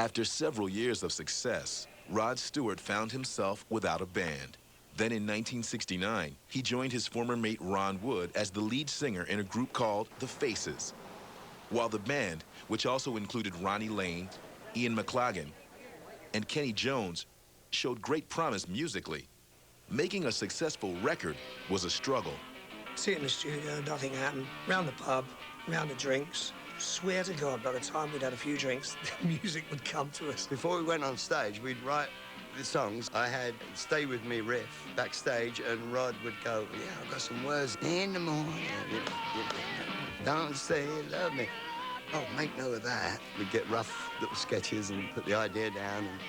After several years of success, Rod Stewart found himself without a band. Then in 1969, he joined his former mate Ron Wood as the lead singer in a group called The Faces. While the band, which also included Ronnie Lane, Ian McLagan, and Kenny Jones, showed great promise musically, making a successful record was a struggle. Sit in the studio, nothing happened. Round the pub, round the drinks. Swear to God, by the time we'd had a few drinks, the music would come to us. Before we went on stage, we'd write the songs. I had Stay With Me riff backstage, and Rod would go, yeah, I've got some words. In the morning, don't say you love me. Oh, make note of that. We'd get rough little sketches and put the idea down and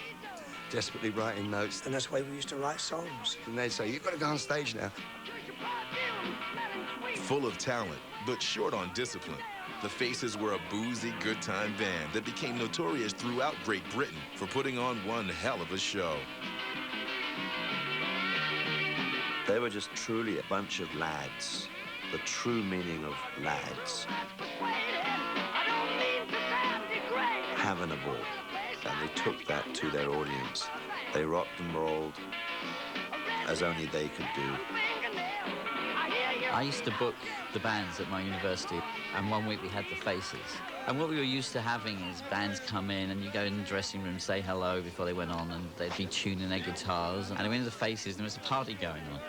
desperately writing notes. And that's the way we used to write songs. And they'd say, you've got to go on stage now. Full of talent, but short on discipline, The Faces were a boozy, good-time band that became notorious throughout Great Britain for putting on one hell of a show. They were just truly a bunch of lads, the true meaning of lads. Having a ball. And they took that to their audience. They rocked and rolled as only they could do. I used to book the bands at my university, and one week we had The Faces. And what we were used to having is bands come in and you go in the dressing room, say hello before they went on, and they'd be tuning their guitars. And we went to The Faces and there was a party going on.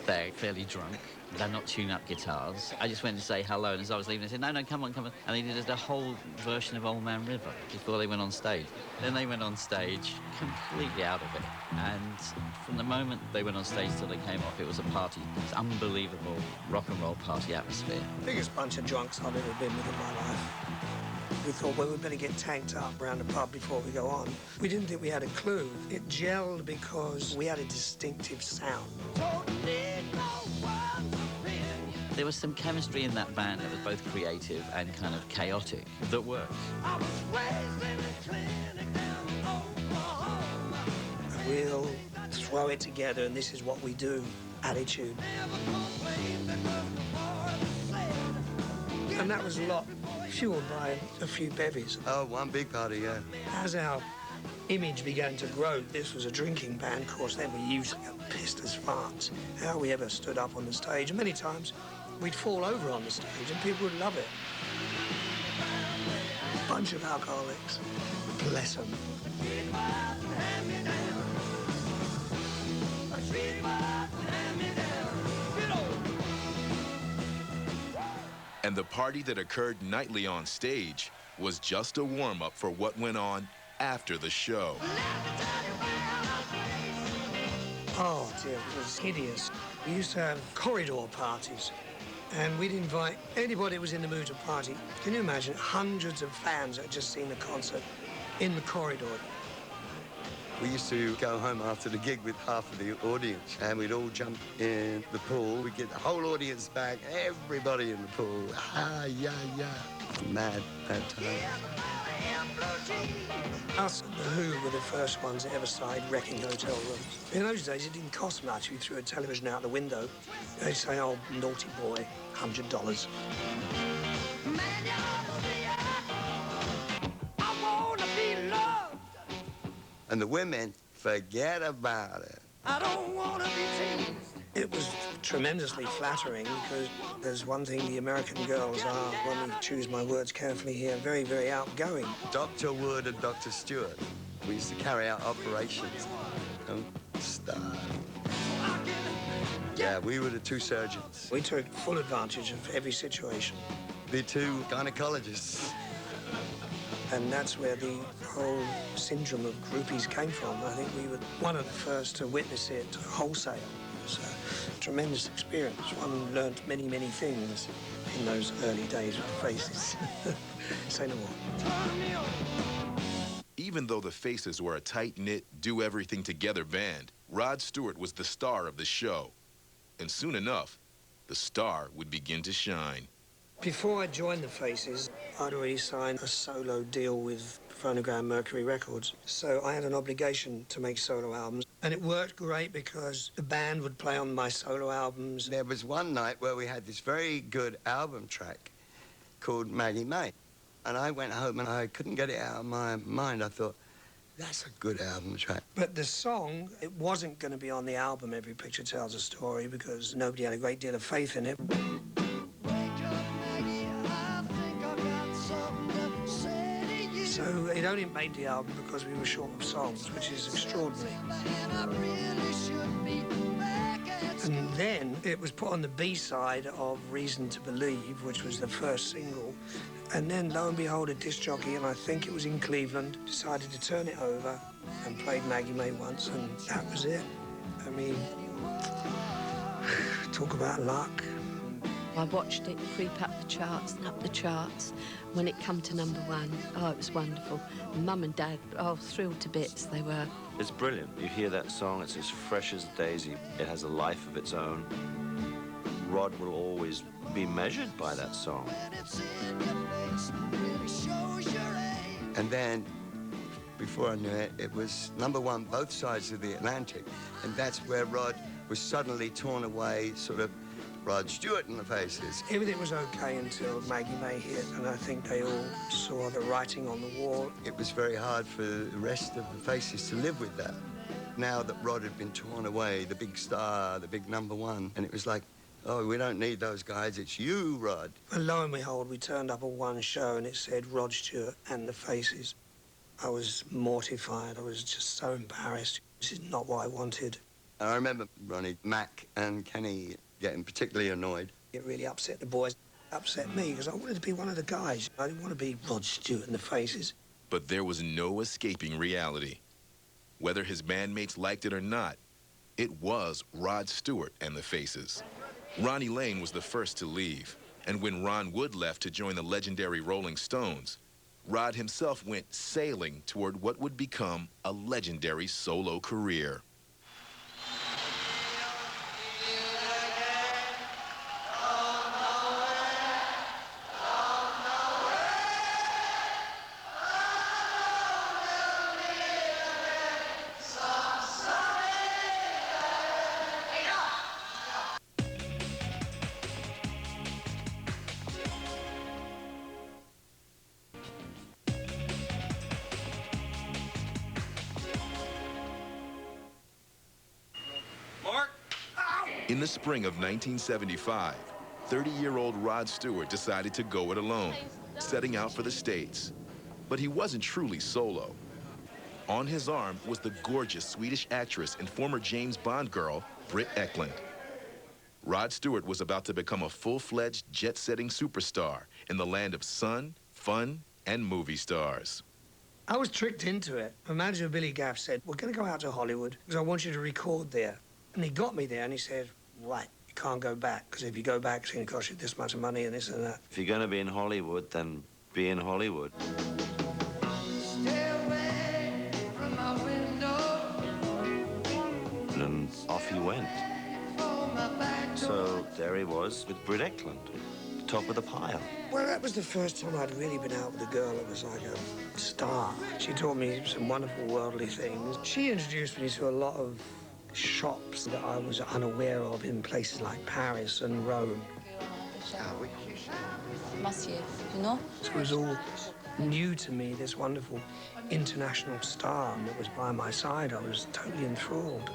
They're fairly drunk. They're not tuning up guitars. I just went to say hello, and as I was leaving, I said, no, no, come on, come on. And they did a whole version of Old Man River before they went on stage. Then they went on stage completely out of it. And from the moment they went on stage till they came off, it was a party. It was unbelievable rock and roll party atmosphere. Biggest bunch of drunks I've ever been with in my life. We thought, well, we'd better get tanked up around the pub before we go on. We didn't think we had a clue. It gelled because we had a distinctive sound. There was some chemistry in that band that was both creative and kind of chaotic that worked. We'll throw it together and this is what we do attitude. And that was a lot fueled by a few bevies. Oh, one big party, yeah. As our image began to grow, this was a drinking band, of course, then we usually got pissed as farts. How we ever stood up on the stage, and many times we'd fall over on the stage and people would love it. Bunch of alcoholics, bless them. And the party that occurred nightly on stage was just a warm-up for what went on after the show. Oh, dear, it was hideous. We used to have corridor parties, and we'd invite anybody who was in the mood to party. Can you imagine hundreds of fans that had just seen the concert in the corridor? We used to go home after the gig with half of the audience, and we'd all jump in the pool. We'd get the whole audience back, everybody in the pool. Ah, yeah, yeah. Mad that time. Us and The Who were the first ones that ever started wrecking hotel rooms. In those days, it didn't cost much. We threw a television out the window. They'd say, oh, naughty boy, $100. And the women, forget about it. I don't want to be teased. It was tremendously flattering because there's one thing the American girls are, let me choose my words carefully here, very, very outgoing. Dr. Wood and Dr. Stewart, we used to carry out operations. Don't start. Yeah, we were the two surgeons. We took full advantage of every situation. The two gynecologists. And that's where the whole syndrome of groupies came from. I think we were one of the first to witness it wholesale. It was a tremendous experience. One learned many, many things in those early days with The Faces. Say no more. Even though The Faces were a tight-knit, do-everything-together band, Rod Stewart was the star of the show. And soon enough, the star would begin to shine. Before I joined The Faces, I'd already signed a solo deal with Phonogram Mercury Records, so I had an obligation to make solo albums. And it worked great because the band would play on my solo albums. There was one night where we had this very good album track called Maggie May. And I went home and I couldn't get it out of my mind. I thought, that's a good album track. But the song, it wasn't going to be on the album Every Picture Tells a Story because nobody had a great deal of faith in it. So it only made the album because we were short of songs, which is extraordinary. And then it was put on the B-side of Reason to Believe, which was the first single. And then, lo and behold, a disc jockey, and I think it was in Cleveland, decided to turn it over and played Maggie May once, and that was it. I mean, talk about luck. I watched it creep up the charts and up the charts. When it come to #1, oh, it was wonderful. Mum and Dad, oh, thrilled to bits they were. It's brilliant. You hear that song, it's as fresh as a daisy. It has a life of its own. Rod will always be measured by that song. And then, before I knew it, it was #1 both sides of the Atlantic. And that's where Rod was suddenly torn away, sort of Rod Stewart in the Faces. Everything was okay until Maggie May hit, and I think they all saw the writing on the wall. It was very hard for the rest of the Faces to live with that. Now that Rod had been torn away, the big star, the big #1, and it was like, oh, we don't need those guys, it's you, Rod. And lo and behold, we turned up at one show and it said Rod Stewart and the Faces. I was mortified. I was just so embarrassed. This is not what I wanted. And I remember Ronnie, Mac, and Kenny getting particularly annoyed. It really upset the boys. It upset me because I wanted to be one of the guys. I didn't want to be Rod Stewart and the Faces. But there was no escaping reality. Whether his bandmates liked it or not, it was Rod Stewart and the Faces. Ronnie Lane was the first to leave, and when Ron Wood left to join the legendary Rolling Stones, Rod himself went sailing toward what would become a legendary solo career. In the spring of 1975, 30-year-old Rod Stewart decided to go it alone, setting out for the States. But he wasn't truly solo. On his arm was the gorgeous Swedish actress and former James Bond girl, Britt Ekland. Rod Stewart was about to become a full-fledged jet-setting superstar in the land of sun, fun, and movie stars. I was tricked into it. My manager, Billy Gaff, said, we're going to go out to Hollywood because I want you to record there. And he got me there and he said, right, you can't go back because if you go back, it's going to cost you this much money and this and that. If you're going to be in Hollywood, then be in Hollywood. Stay away from my window. And off he went. So there he was with Britt Ekland, top of the pile. Well, that was the first time I'd really been out with a girl that was like a star. She taught me some wonderful worldly things. She introduced me to a lot of shops that I was unaware of in places like Paris and Rome. Monsieur, you know? So it was all new to me, this wonderful international star that was by my side. I was totally enthralled.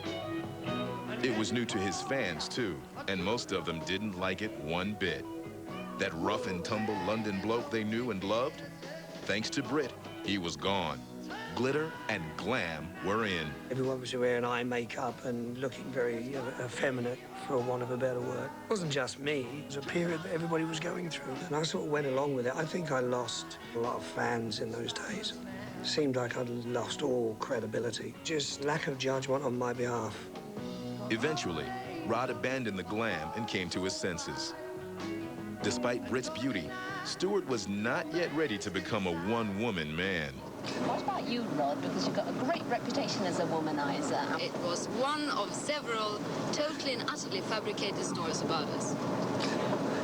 It was new to his fans, too, and most of them didn't like it one bit. That rough and tumble London bloke they knew and loved, thanks to Britt, he was gone. Glitter and glam were in. Everyone was wearing eye makeup and looking very effeminate, for want of a better word. It wasn't just me. It was a period that everybody was going through, and I sort of went along with it. I think I lost a lot of fans in those days. It seemed like I'd lost all credibility. Just lack of judgment on my behalf. Eventually, Rod abandoned the glam and came to his senses. Despite Britt's beauty, Stewart was not yet ready to become a one-woman man. What about you, Rod? Because you've got a great reputation as a womanizer. It was one of several totally and utterly fabricated stories about us.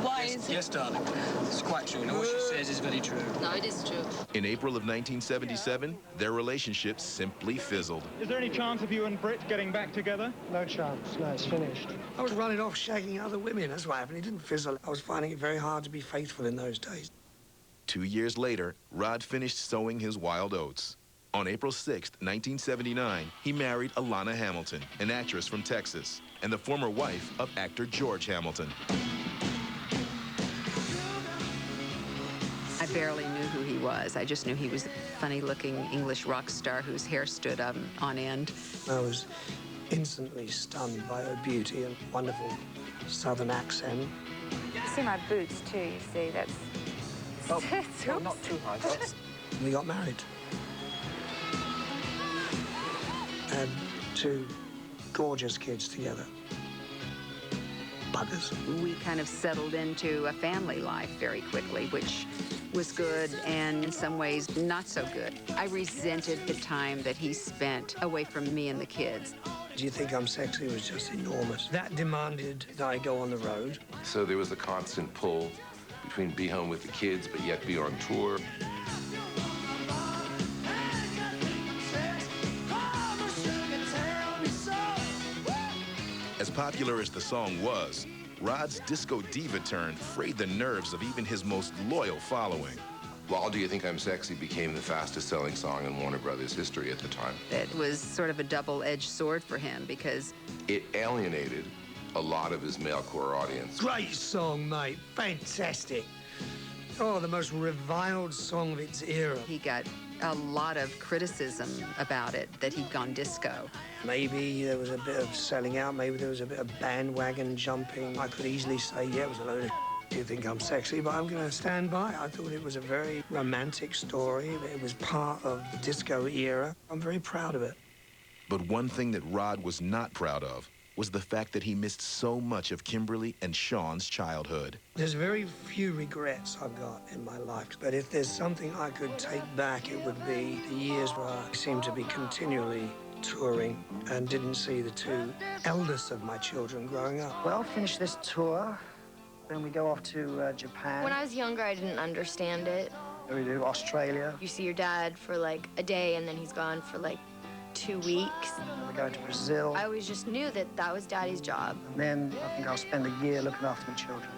Why is it? Yes, darling. It's quite true. What she says is very true. No, it is true. In April of 1977, their relationship simply fizzled. Is there any chance of you and Britt getting back together? No chance. No, it's finished. I was running off shagging other women. That's what happened. It didn't fizzle. I was finding it very hard to be faithful in those days. 2 years later, Rod finished sowing his wild oats. On April 6, 1979, he married Alana Hamilton, an actress from Texas, and the former wife of actor George Hamilton. I barely knew who he was. I just knew he was a funny-looking English rock star whose hair stood up on end. I was instantly stunned by her beauty and wonderful southern accent. You see my boots, too, you see, that's... Oh, well, not too high. We got married. Had 2 gorgeous kids together. Buggers. We kind of settled into a family life very quickly, which was good and in some ways not so good. I resented the time that he spent away from me and the kids. Do you think I'm sexy was just enormous. That demanded that I go on the road. So there was a constant pull between be home with the kids, but yet be on tour. As popular as the song was, Rod's disco diva turn frayed the nerves of even his most loyal following. Well, Do You Think I'm Sexy became the fastest-selling song in Warner Brothers history at the time. It was sort of a double-edged sword for him because It alienated a lot of his male core audience. Great song, mate. Fantastic. Oh, the most reviled song of its era. he got a lot of criticism about it, that he'd gone disco. Maybe there was a bit of selling out. Maybe there was a bit of bandwagon jumping. I could easily say, yeah, it was a load of Do You Think I'm Sexy, but I'm going to stand by. I thought it was a very romantic story. It was part of the disco era. I'm very proud of it. But one thing that Rod was not proud of was the fact that he missed so much of Kimberly and Sean's childhood. There's very few regrets I've got in my life, but if there's something I could take back, it would be the years where I seemed to be continually touring and didn't see the 2 eldest of my children growing up. Well, finish this tour, then we go off to Japan. When I was younger, I didn't understand it. We do Australia. You see your dad for like a day, and then he's gone for like 2 weeks. Then we go to Brazil. I always just knew that that was Daddy's job. And then I think I'll spend a year looking after my children.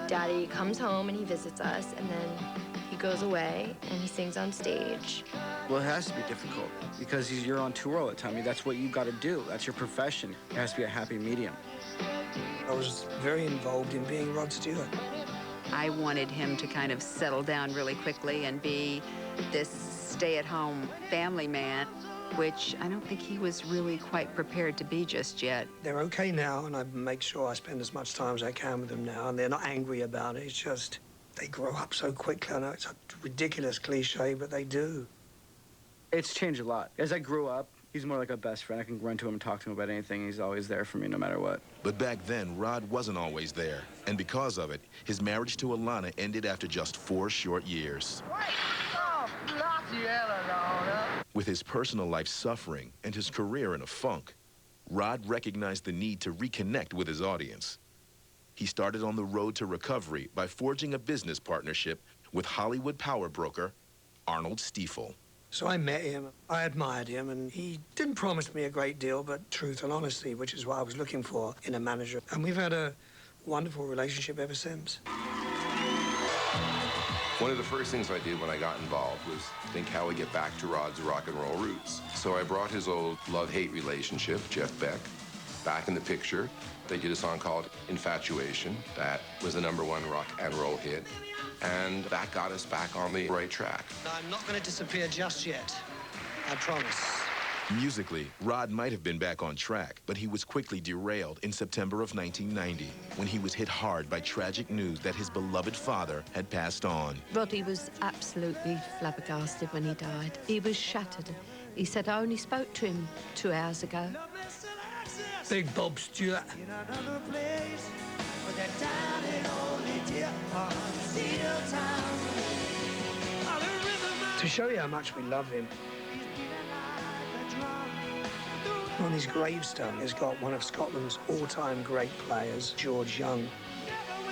Daddy comes home and he visits us, and then he goes away and he sings on stage. Well, it has to be difficult because you're on tour all the time. I mean, that's what you got to do. That's your profession. It has to be a happy medium. I was very involved in being Rod Stewart. I wanted him to kind of settle down really quickly and be this stay-at-home family man, which I don't think he was really quite prepared to be just yet. They're okay now, and I make sure I spend as much time as I can with them now, and they're not angry about it. It's just they grow up so quickly. I know it's a ridiculous cliche, but they do. It's changed a lot. As I grew up, he's more like a best friend. I can run to him and talk to him about anything. He's always there for me no matter what. But back then, Rod wasn't always there. And because of it, his marriage to Alana ended after just 4 short years. With his personal life suffering and his career in a funk, Rod recognized the need to reconnect with his audience. He started on the road to recovery by forging a business partnership with Hollywood power broker Arnold Stiefel. So I met him, I admired him, and he didn't promise me a great deal, but truth and honesty, which is what I was looking for in a manager. And we've had a wonderful relationship ever since. One of the first things I did when I got involved was think how we get back to Rod's rock and roll roots. So I brought his old love-hate relationship, Jeff Beck, back in the picture. They did a song called Infatuation. That was the #1 rock and roll hit. And that got us back on the right track. I'm not going to disappear just yet. I promise. Musically, Rod might have been back on track, but he was quickly derailed in September of 1990 when he was hit hard by tragic news that his beloved father had passed on. Roddy was absolutely flabbergasted when he died. He was shattered. He said, I only spoke to him 2 hours ago. Big Bob Stewart. To show you how much we love him, on his gravestone, he's got one of Scotland's all-time great players, George Young.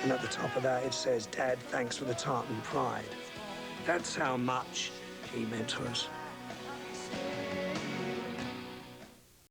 And at the top of that, it says, Dad, thanks for the Tartan pride. That's how much he meant to us.